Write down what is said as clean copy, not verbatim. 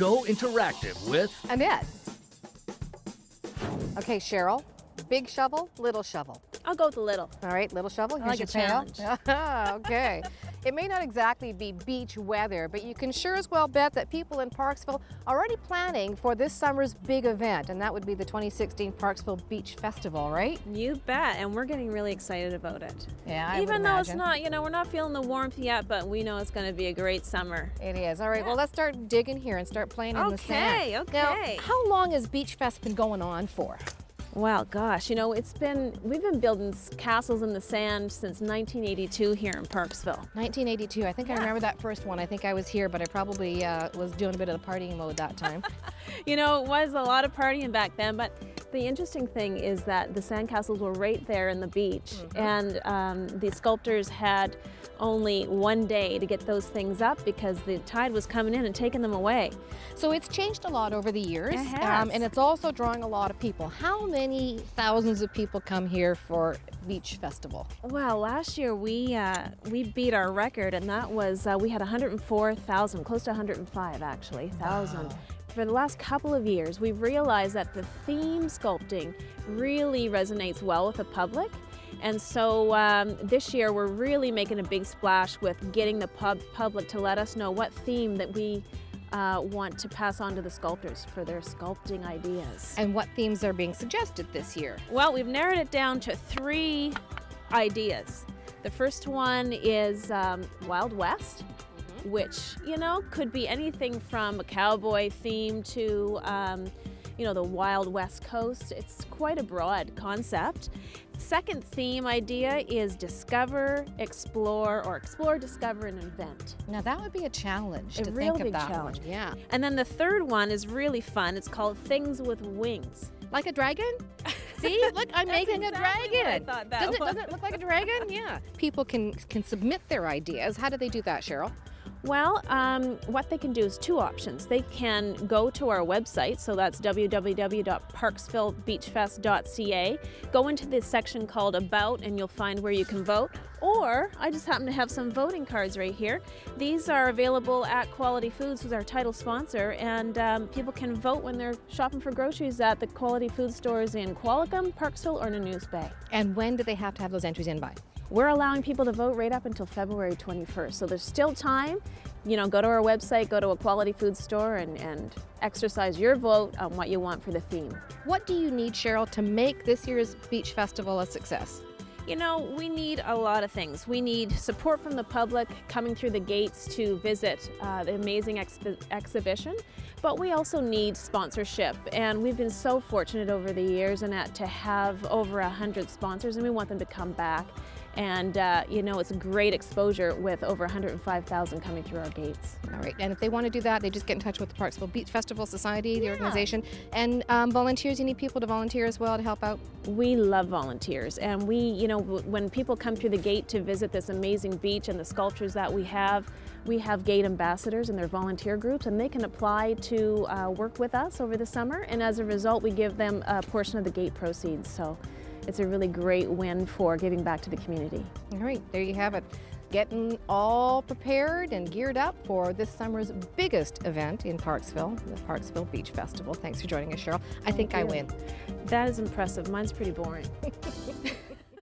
Go interactive with Annette. Okay, Cheryl, big shovel, little shovel. I'll go with the little. All right, little shovel, I here's like your a pail. Okay. It may not exactly be beach weather, but you can sure as well bet that people in Parksville are already planning for this summer's big event, and that would be the 2016 Parksville Beach Festival, right? You bet, and we're getting really excited about it. Yeah, I would Even though it's imagine. not, we're not feeling the warmth yet, but we know it's going to be a great summer. It is. All right, well, let's start digging here and start playing in the sand. Okay. Now, how long has Beach Fest been going on for? Well, gosh, we've been building castles in the sand since 1982 here in Parksville. 1982. I think I remember that first one. I think I was here, but I probably was doing a bit of the partying mode that time. It was a lot of partying back then, but the interesting thing is that the sandcastles were right there in the beach, and the sculptors had only one day to get those things up because the tide was coming in and taking them away. So it's changed a lot over the years, It has. and it's also drawing a lot of people. How many thousands of people come here for Beach Festival? Well, last year we beat our record, and that was we had 104,000, close to 105 actually, thousand. Wow. For the last couple of years, we've realized that the theme sculpting really resonates well with the public. And so this year we're really making a big splash with getting the public to let us know what theme that we want to pass on to the sculptors for their sculpting ideas. And what themes are being suggested this year? Well, we've narrowed it down to 3 ideas. The first one is Wild West, which, could be anything from a cowboy theme to, the Wild West Coast. It's quite a broad concept. Second theme idea is discover, explore, or explore, discover, and invent. Now that would be a challenge to A real think of big that challenge. one. Yeah. And then the third one is really fun. It's called Things with Wings. Like a dragon? See, look, I'm making exactly a what I dragon. thought that Doesn't it look like a dragon? Yeah. People can submit their ideas. How do they do that, Cheryl? Well, what they can do is 2 options. They can go to our website, so that's www.parksvillebeachfest.ca. Go into this section called About, and you'll find where you can vote. Or, I just happen to have some voting cards right here. These are available at Quality Foods, who's our title sponsor, and people can vote when they're shopping for groceries at the Quality Food stores in Qualicum, Parksville, or Nanaimo Bay. And when do they have to have those entries in by? We're allowing people to vote right up until February 21st, so there's still time. Go to our website, go to a Quality Food store, and exercise your vote on what you want for the theme. What do you need, Cheryl, to make this year's Beach Festival a success? We need a lot of things. We need support from the public coming through the gates to visit the amazing exhibition, but we also need sponsorship. And we've been so fortunate over the years, Annette, to have over 100 sponsors, and we want them to come back. And, it's a great exposure with over 105,000 coming through our gates. All right, and if they want to do that, they just get in touch with the Parksville Beach Festival Society, the organization. And volunteers, you need people to volunteer as well to help out? We love volunteers, and when people come through the gate to visit this amazing beach and the sculptures that we have gate ambassadors and their volunteer groups, and they can apply to work with us over the summer, and as a result, we give them a portion of the gate proceeds. So it's a really great win for giving back to the community. All right, there you have it. Getting all prepared and geared up for this summer's biggest event in Parksville, the Parksville Beach Festival. Thanks for joining us, Cheryl. I think I win. That is impressive. Mine's pretty boring.